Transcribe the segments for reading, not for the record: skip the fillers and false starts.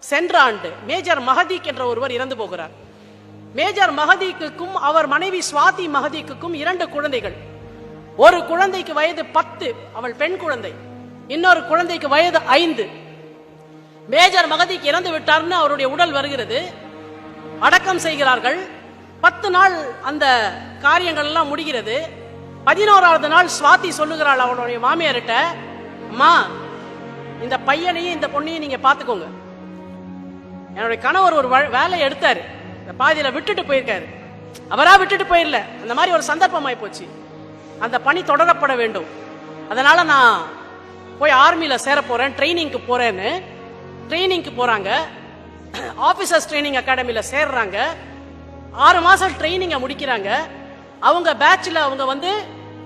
சென்ற ஆண்டு மேஜர் மஹதீக் என்ற ஒருவர் இறந்து போகிறார். மேஜர் மஹதீக்குக்கும் அவர் மனைவி ஸ்வாதி மஹதீக்குக்கும் 2 குழந்தைகள். ஒரு குழந்தைக்கு வயது 10, அவள் பெண் குழந்தை. இன்னொரு குழந்தைக்கு வயது 5. மேஜர் மஹதீக் இறந்து விட்டார்னு அவருடைய உடல் வருகிறது. அடக்கம் செய்கிறார்கள். 10 நாள் அந்த காரியங்கள் எல்லாம் முடிகிறது. 11வது நாள் ஸ்வாதி சொல்லுகிறாள் அவளுடைய மாமியார்கிட்ட, அம்மா, இந்த பையனையும் இந்த பொண்ணையும் நீங்க பாத்துக்கோங்க. என்னுடைய கணவர் ஒரு வேலை எடுத்தாரு, பாதியில விட்டுட்டு போயிருக்காரு. அவரா விட்டுட்டு போயிடல, அந்த மாதிரி ஒரு சந்தர்ப்பம் ஆகி போச்சு. அந்த பணி தொடரப்பட வேண்டும். அதனால நான் போய் ஆர்மியில சேர போறேன், ட்ரைனிங்க்கு போறேன்னு ட்ரைனிங்க்கு போறாங்க. ஆபீசர்ஸ் ட்ரைனிங் அகாடமியில சேர்றாங்க. 6 மாசம் ட்ரைனிங்க முடிக்கிறாங்க. அவங்க பேட்ச்ல அவங்க வந்து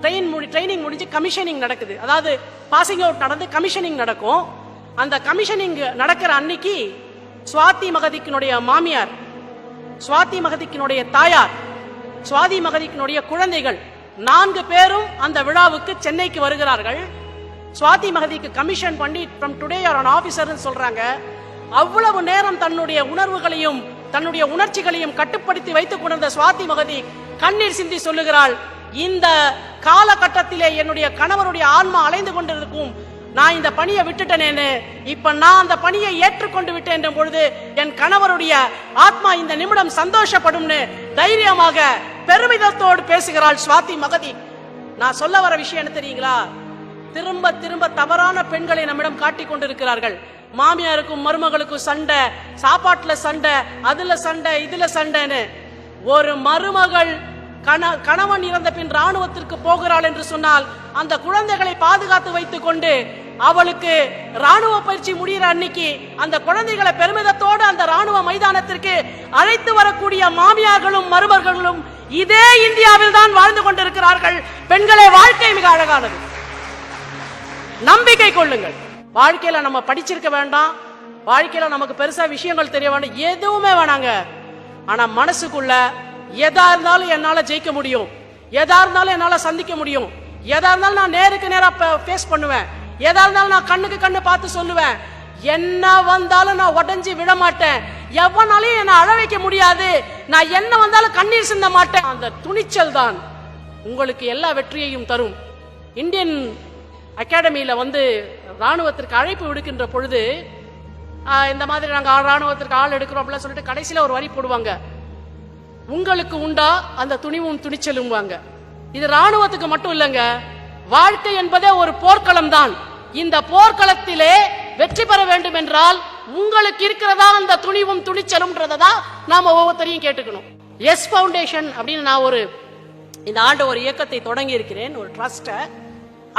ட்ரைனிங் முடிஞ்சு கமிஷனிங் நடக்குது. அதாவது பாசிங் அவுட் நடந்து கமிஷனிங் நடக்கும். அந்த கமிஷனிங் நடக்கிற அன்னைக்கு ஸ்வாதி மஹதீக்கினுடைய மாமியார், ஸ்வாதி மஹதீக்கினுடைய தாயார், ஸ்வாதி மஹதீக்கினுடைய குழந்தைகள் 4 பேரும் அந்த விழாவுக்கு சென்னைக்கு வருகிறார்கள். ஸ்வாதி மஹதீக்கு கமிஷன் பண்ணி from today you are an officer சொல்றாங்க. அவ்வளவு நேரம் தன்னுடைய உணர்வுகளையும் தன்னுடைய உணர்ச்சிகளையும் கட்டுப்படுத்தி வைத்துக் கொண்டிருந்த ஸ்வாதி மஹதீக் கண்ணீர் சிந்தி சொல்லுகிறாள், இந்த காலகட்டத்திலே என்னுடைய கணவருடைய ஆன்மா அலைந்து கொண்டிருக்கும், நான் இந்த பணியை விட்டுட்டேனேன்னு, இப்ப நான் அந்த பணியை ஏற்றுக்கொண்டு விட்டேன் என்ற பொழுது என் கணவருடைய ஆத்மா இந்த நிமிடம் சந்தோஷப்படும்னு தைரியமாக பெருமிதத்தோடு பேசுகிறாள் ஸ்வாதி மஹதீக். நான் சொல்ல வர விஷயம் என்ன தெரியுங்களா? திரும்ப திரும்ப தவறான பெண்களை நம்மிடம் காட்டிக் கொண்டிருக்கிறார்கள். மாமியாருக்கும் மருமகளுக்கும் சண்டை, சாப்பாட்டுல சண்டை, அதுல சண்டை, இதுல சண்டைன்னு. ஒரு மருமகள் கணவன் இறந்த பின் ராணுவத்திற்கு போகிறாள் என்று சொன்னால் அந்த குழந்தைகளை பாதுகாத்து வைத்துக் கொண்டு அவளுக்கு ராணுவ பயிற்சி முடிகிற அன்னைக்கு அந்த குழந்தைகளை பெருமிதத்தோடு அந்த ராணுவ மைதானத்திற்கு அழைத்து வரக்கூடிய மாமியார்களும் மருமர்களும் இதே இந்தியாவில் தான் வாழ்ந்து கொண்டிருக்கிறார்கள். பெண்களே, வாழ்க்கை மிக அழகானது. நம்பிக்கை கொள்ளுங்கள். வாழ்க்கையில நம்ம படிச்சிருக்க வேண்டாம், வாழ்க்கையில நமக்கு பெருசா விஷயங்கள் தெரிய வேண்டாம், எதுவுமே வேணாங்க. ஆனா மனசுக்குள்ள எதா இருந்தாலும் என்னால ஜெயிக்க முடியும், எதா இருந்தாலும் என்னால சந்திக்க முடியும், எதா இருந்தாலும் நான் நேருக்கு நேரா ஃபேஸ் பண்ணுவேன், எதா இருந்தாலும் நான் கண்ணுக்கு கண்ணு பார்த்து சொல்லுவேன், என்ன வந்தாலும் நான் உடஞ்சி விட மாட்டேன், எவனாலையும் என்ன அழ வைக்க முடியாது, நான் என்ன வந்தாலும் கண்ணீர் சிந்த மாட்டேன். அந்த துணிச்சல் தான் உங்களுக்கு எல்லா வெற்றியையும் தரும். இந்தியன் அகாடமியில வந்து ராணுவத்திற்கு அழைப்பு விடுக்கின்ற பொழுது இந்த மாதிரி நாங்க ராணுவத்திற்கு ஆள் எடுக்கிறோம் அப்படிலாம் சொல்லிட்டு கடைசியில ஒரு வரி போடுவாங்க, உங்களுக்கு உண்டா அந்த துணிவும் துணிச்சலும் வாங்க. இது ராணுவத்துக்கு மட்டும் இல்லைங்க, வாழ்க்கை என்பதே ஒரு போர்க்களம் தான். இந்த போர்க்களத்திலே வெற்றி பெற வேண்டும் என்றால் உங்களுக்கு இருக்கிறதா அந்த துணிவும் துணிச்சலும்ன்றதான் நாம ஒவ்வொருத்தரையும் கேட்டுக்கணும். எஸ் ஃபவுண்டேஷன் அப்படின்னு நான் இந்த ஆண்டு ஒரு இயக்கத்தை தொடங்கி இருக்கிறேன், ஒரு ட்ரஸ்ட.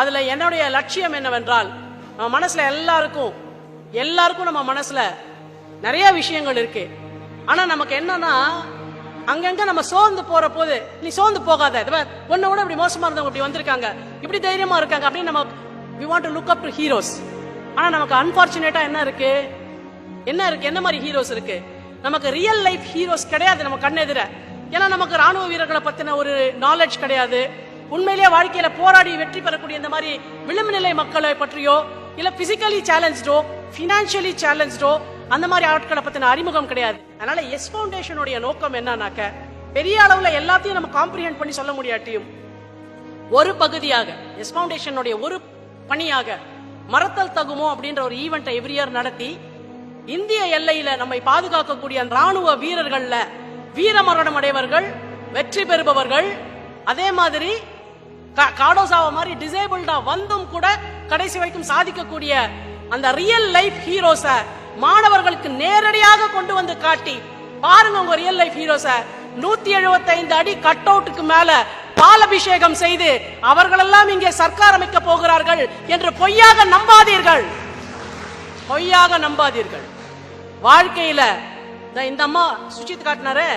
அதுல என்னுடைய லட்சியம் என்னவென்றால், நம்ம மனசுல எல்லாருக்கும் நம்ம மனசுல நிறைய விஷயங்கள் இருக்கு. ஆனா நமக்கு என்னன்னா, அங்கங்க நம்ம சோர்ந்து போற போது, நீ சோர்ந்து போகாத, ஒன்ன விட இப்படி மோசமா இருந்தவங்க இப்படி வந்திருக்காங்க, இப்படி தைரியமா இருக்காங்க அப்படின்னு நம்ம we want to look up to heroes. ஆனா நமக்கு அன்பார்ச்சுனேட்டா என்ன இருக்கு, என்ன மாதிரி ஹீரோஸ் இருக்கு? நமக்கு ரியல் லைஃப் ஹீரோஸ் கிடையாது நம்ம கண்ணெதிர. ஏன்னா நமக்கு ராணுவ வீரர்களை பத்தின ஒரு நாலேஜ் கிடையாது. உண்மையிலேயே வாழ்க்கையில போராடி வெற்றி பெறக்கூடிய இந்த மாதிரி விளிம்பு நிலை மக்களை பற்றியோ இல்ல பிசிக்கலி சேலஞ்சோ பினான்சியலி சேலஞ்சோ அந்த மாதிரி ஆட்களை பத்தின அறிமுகம் கிடையாது. அதனால எஸ் ஃபவுண்டேஷனுடைய நோக்கம் என்னன்னாக்க, பெரிய அளவுல எல்லாத்தையும் நம்ம காம்ப்ரிஹெண்ட் பண்ணி சொல்ல முடியாட்டியும் ஒரு பகுதியாக எஸ் ஃபவுண்டேஷனுடைய ஒரு பணியாக மறத்தல் தகுமோ அப்படின்ற ஒரு ஈவெண்ட்டை எவ்ரி இயர் நடத்தி இந்திய எல்லையில நம்மை பாதுகாக்கக்கூடிய ராணுவ வீரர்கள்ல வீரமரணம் அடைவர்கள், வெற்றி பெறுபவர்கள், அதே மாதிரி காடோசாவ மாதிரி டிசேபிள்டா வந்தும் கூட கடைசி வரைக்கும் சாதிக்கக்கூடிய அந்த ரியல் லைஃப் ஹீரோஸ மாணவர்களுக்கு நேரடியாக கொண்டு வந்து காட்டி, பாருங்க உங்க ரியல் லைஃப் ஹீரோஸ 175 அடி கட் அவுட்டுக்கு மேல பாலபிஷேகம் செய்து அவர்களெல்லாம் இங்கே சர்க்கார் அமைக்க போகிறார்கள் என்று பொய்யாக நம்பாதீர்கள். வாழ்க்கையில இந்த அம்மா சுஜித் காட்டினாரு,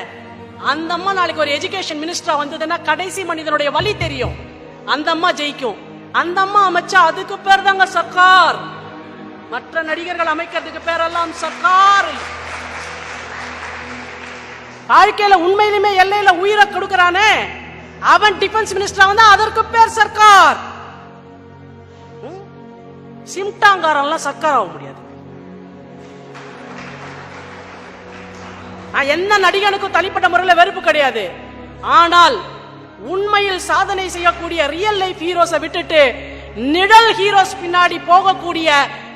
அந்த அம்மா நாளைக்கு ஒரு எஜுகேஷன் மினிஸ்டரா வந்ததுன்னா கடைசி மனிதனுடைய வழி தெரியும், அந்த அம்மா ஜெயிக்கும். அந்த அம்மா அமைச்சா அதுக்கு பேர் தாங்க சர்க்கார். மற்ற நடிகர்கள் அமைக்கிறதுக்கு பேரெல்லாம் சர்க்கார். வாழ்க்கையில உண்மையிலுமே எல்லையில உயிரை கொடுக்கிறானே அவன் டிஃபென்ஸ் மினிஸ்டரா வந்தா அதற்கு பேர் சர்க்கார். சிம்டாங்காரெல்லாம் சர்க்கார் ஆக முடியாது. நான் எந்த நடிகனுக்கும் தனிப்பட்ட முறையில் வெறுப்பு கிடையாது. ஆனால் உண்மையில் சாதனை செய்யக்கூடிய ரியல் லைஃப் ஹீரோஸை விட்டுட்டு நிழல் ஹீரோஸ் பின்னாடி போகக்கூடிய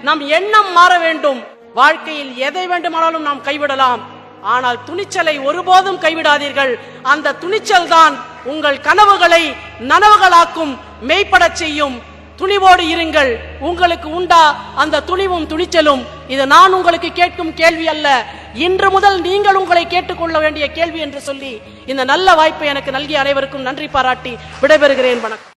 நம் எண்ணம் மாற வேண்டும். வாழ்க்கையில் எதை வேண்டுமானாலும் நாம் கைவிடலாம், ஆனால் துணிச்சலை ஒருபோதும் கைவிடாதீர்கள். அந்த துணிச்சல் தான் உங்கள் கனவுகளை நனவுகளாக்கும், மெய்ப்படச் செய்யும். துணிவோடு இருங்கள். உங்களுக்கு உண்டா அந்த துணிவும் துணிச்சலும்? இது நான் உங்களுக்கு கேட்கும் கேள்வி அல்ல, இன்று முதல் நீங்கள் உங்களை கேட்டுக்கொள்ள வேண்டிய கேள்வி என்று சொல்லி இந்த நல்ல வாய்ப்பை எனக்கு நல்கிய அனைவருக்கும் நன்றி பாராட்டி விடைபெறுகிறேன். வணக்கம்.